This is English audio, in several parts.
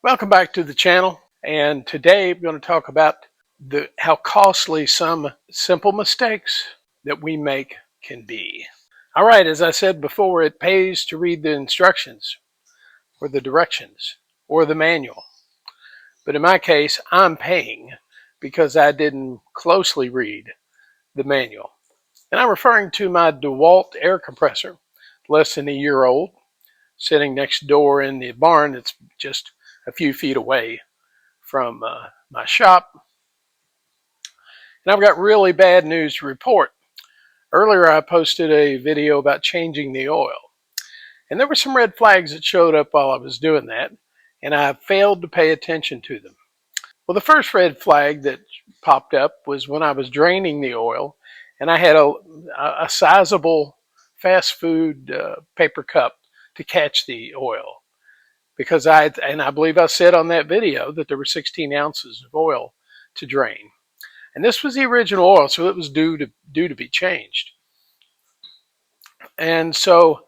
Welcome back to the channel, and today we're going to talk about how costly some simple mistakes that we make can be. All right, as I said before, it pays to read the instructions or the directions or the manual. But in my case, I'm paying because I didn't closely read the manual. And I'm referring to my DeWalt air compressor, less than a year old, sitting next door in the barn that's just a few feet away from my shop. And I've got really bad news to report. Earlier, I posted a video about changing the oil. And there were some red flags that showed up while I was doing that, and I failed to pay attention to them. Well, the first red flag that popped up was when I was draining the oil, and I had a sizable fast food paper cup to catch the oil. Because I believe I said on that video that there were 16 ounces of oil to drain. And this was the original oil, so it was due to be changed. And so,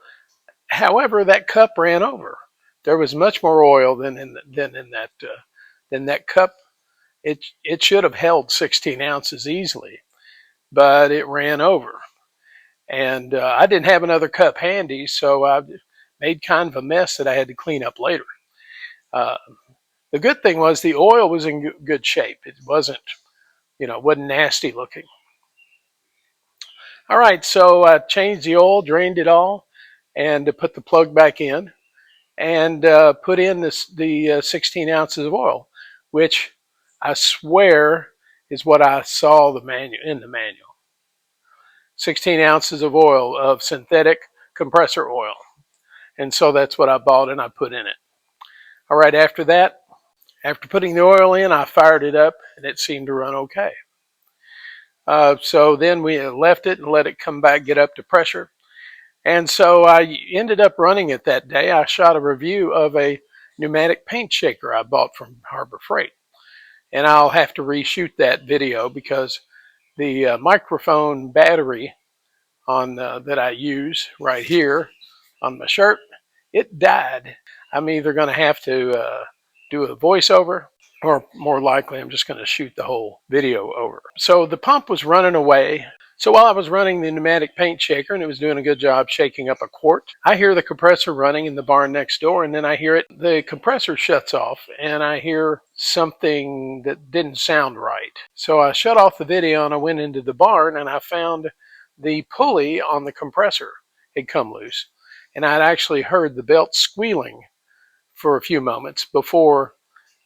however, that cup ran over. There was much more oil than in that cup. It should have held 16 ounces easily, but it ran over. And I didn't have another cup handy, so I made kind of a mess that I had to clean up later. The good thing was the oil was in good shape. It wasn't nasty looking. All right, so I changed the oil, drained it all, and put the plug back in, and put in the 16 ounces of oil, which I swear is what I saw in the manual. 16 ounces of oil of synthetic compressor oil. And so that's what I bought and I put in it. All right, after that, after putting the oil in, I fired it up and it seemed to run okay. So then we left it and let it come back, get up to pressure. And so I ended up running it that day. I shot a review of a pneumatic paint shaker I bought from Harbor Freight. And I'll have to reshoot that video because the microphone battery that I use right here on my shirt, it died. I'm either going to have to do a voiceover, or more likely I'm just going to shoot the whole video over. So the pump was running away. So while I was running the pneumatic paint shaker and it was doing a good job shaking up a quart, I hear the compressor running in the barn next door, and then I hear the compressor shuts off and I hear something that didn't sound right. So I shut off the video and I went into the barn and I found the pulley on the compressor had come loose. And I'd actually heard the belt squealing for a few moments before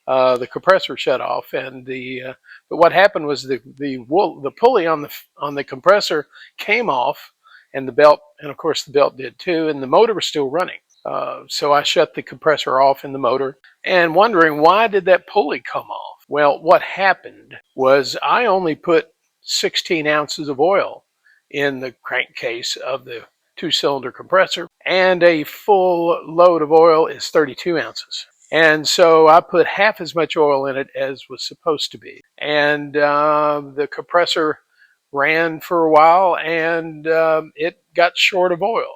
the compressor shut off, but what happened was the pulley on the compressor came off, and the belt, and of course the belt did too, and the motor was still running. So I shut the compressor off in the motor, and wondering why did that pulley come off? Well, what happened was I only put 16 ounces of oil in the crankcase of the two-cylinder compressor, and a full load of oil is 32 ounces. And so I put half as much oil in it as was supposed to be. And the compressor ran for a while, and it got short of oil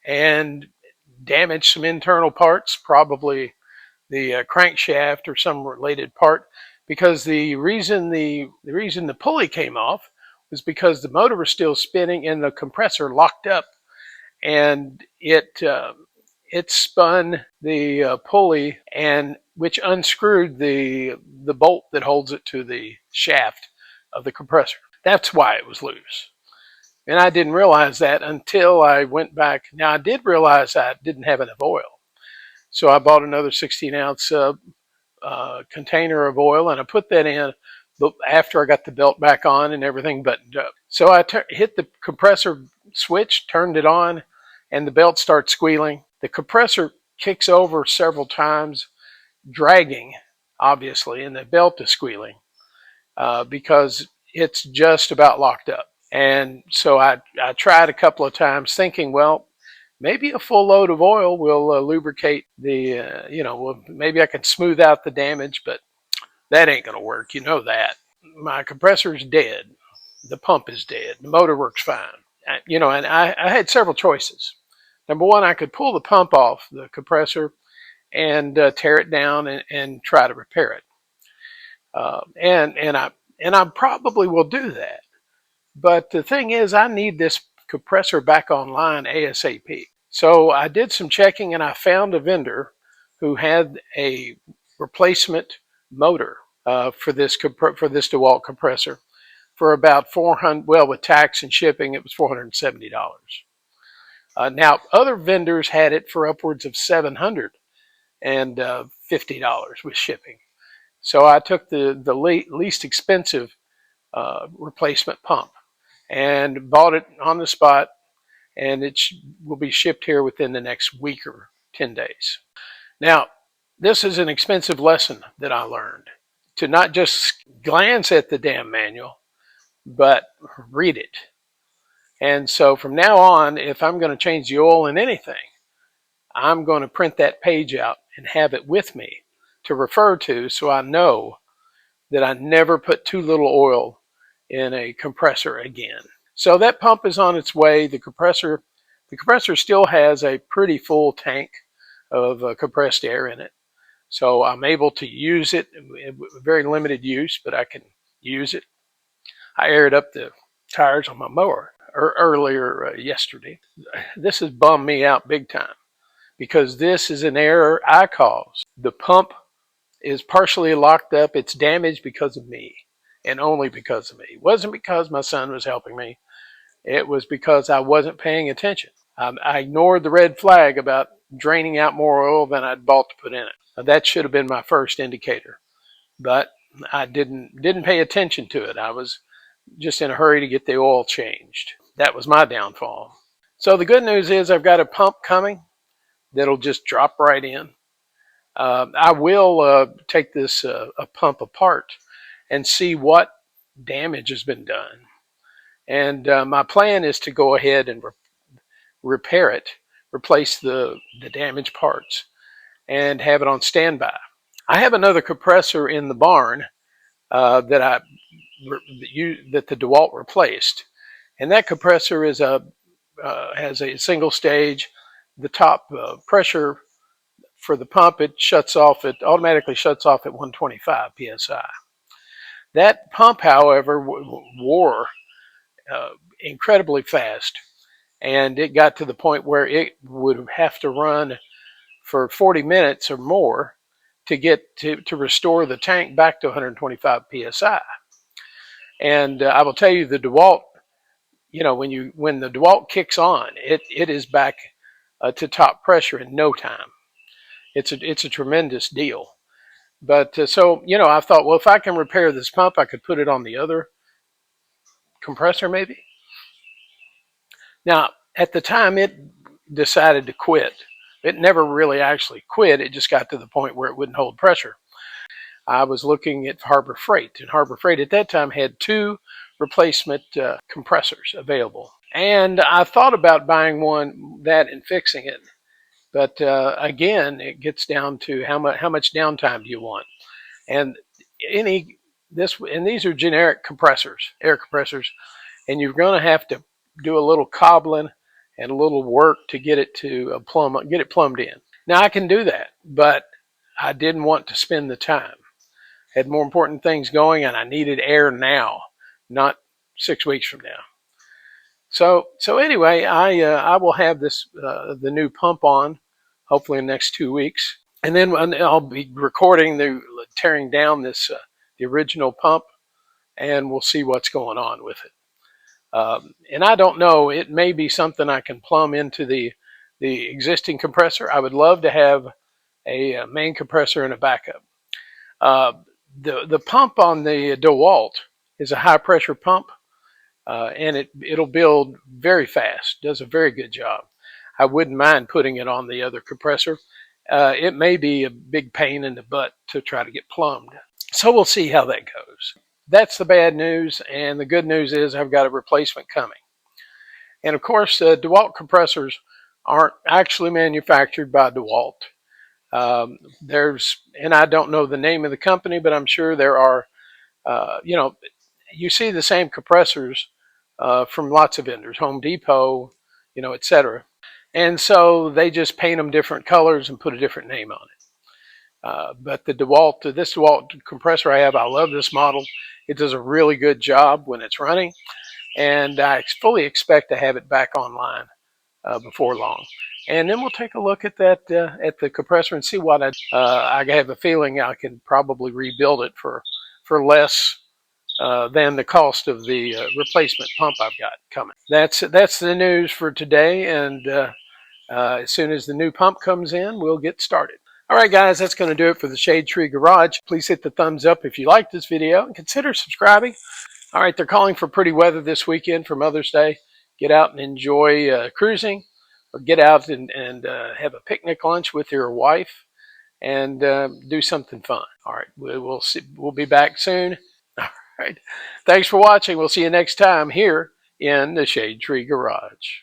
and damaged some internal parts, probably the crankshaft or some related part, because the reason the pulley came off was because the motor was still spinning and the compressor locked up, and it spun the pulley, and which unscrewed the bolt that holds it to the shaft of the compressor. That's why it was loose. And I didn't realize that until I went back. Now, I did realize I didn't have enough oil. So I bought another 16-ounce container of oil, and I put that in after I got the belt back on and everything buttoned up. So I hit the compressor switch, turned it on, and the belt starts squealing. The compressor kicks over several times, dragging, obviously, and the belt is squealing because it's just about locked up. And so I tried a couple of times thinking, well, maybe a full load of oil will lubricate maybe I can smooth out the damage, but that ain't going to work. You know that. My compressor's dead. The pump is dead. The motor works fine. And I had several choices. Number one, I could pull the pump off the compressor and tear it down and try to repair it. And I probably will do that. But the thing is, I need this compressor back online ASAP. So I did some checking and I found a vendor who had a replacement motor for this DeWalt compressor for about 400. Well, with tax and shipping, it was $470. Now other vendors had it for upwards of $750 with shipping. So I took the least expensive replacement pump and bought it on the spot, and it will be shipped here within the next week or 10 days. Now, this is an expensive lesson that I learned, to not just glance at the damn manual, but read it. And so from now on, if I'm going to change the oil in anything, I'm going to print that page out and have it with me to refer to, so I know that I never put too little oil in a compressor again. So that pump is on its way. The compressor still has a pretty full tank of compressed air in it. So I'm able to use it, very limited use, but I can use it. I aired up the tires on my mower earlier yesterday. This has bummed me out big time because this is an error I caused. The pump is partially locked up. It's damaged because of me, and only because of me. It wasn't because my son was helping me. It was because I wasn't paying attention. I ignored the red flag about draining out more oil than I'd bought to put in it. Now, that should have been my first indicator, but I didn't pay attention to it. I was just in a hurry to get the oil changed. That was my downfall. So the good news is I've got a pump coming that'll just drop right in. I will take this a pump apart and see what damage has been done. And my plan is to go ahead and repair it, replace the damaged parts, and have it on standby. I have another compressor in the barn that the DeWalt replaced, and that compressor is has a single stage. The top pressure for the pump, it automatically shuts off at 125 psi. That pump, however, wore incredibly fast, and it got to the point where it would have to run for 40 minutes or more to get to restore the tank back to 125 psi. And I will tell you, the DeWalt, when the DeWalt kicks on, it is back to top pressure in no time. It's a tremendous deal. But so I thought, well, if I can repair this pump, I could put it on the other compressor maybe. Now, at the time, it decided to quit. It never really actually quit. It just got to the point where it wouldn't hold pressure. I was looking at Harbor Freight, and Harbor Freight at that time had 2 replacement compressors available. And I thought about buying that and fixing it. But again, it gets down to how much downtime do you want? And these are generic compressors, air compressors, and you're going to have to do a little cobbling and a little work to get it plumbed in. Now I can do that, but I didn't want to spend the time. I had more important things going, and I needed air now, not 6 weeks from now. So anyway, I will have the new pump on, hopefully in the next 2 weeks, and then I'll be recording tearing down the original pump, and we'll see what's going on with it. And I don't know, it may be something I can plumb into the existing compressor. I would love to have a main compressor and a backup. The pump on the DeWalt is a high pressure pump, and it'll build very fast, does a very good job. I wouldn't mind putting it on the other compressor. It may be a big pain in the butt to try to get plumbed. So we'll see how that goes. That's the bad news, and the good news is I've got a replacement coming. And of course, DeWalt compressors aren't actually manufactured by DeWalt. And I don't know the name of the company, but I'm sure there are, you see the same compressors from lots of vendors, Home Depot, etc. And so they just paint them different colors and put a different name on it. But this DeWalt compressor I have, I love this model. It does a really good job when it's running, and I fully expect to have it back online before long. And then we'll take a look at that at the compressor and see what I have a feeling I can probably rebuild it for less than the cost of the replacement pump I've got coming. That's the news for today, and as soon as the new pump comes in, we'll get started. All right, guys, that's going to do it for the Shade Tree Garage. Please hit the thumbs up if you liked this video and consider subscribing. All right, they're calling for pretty weather this weekend for Mother's Day. Get out and enjoy cruising, or get out and have a picnic lunch with your wife and do something fun. All right, we'll see. We'll be back soon. All right, thanks for watching. We'll see you next time here in the Shade Tree Garage.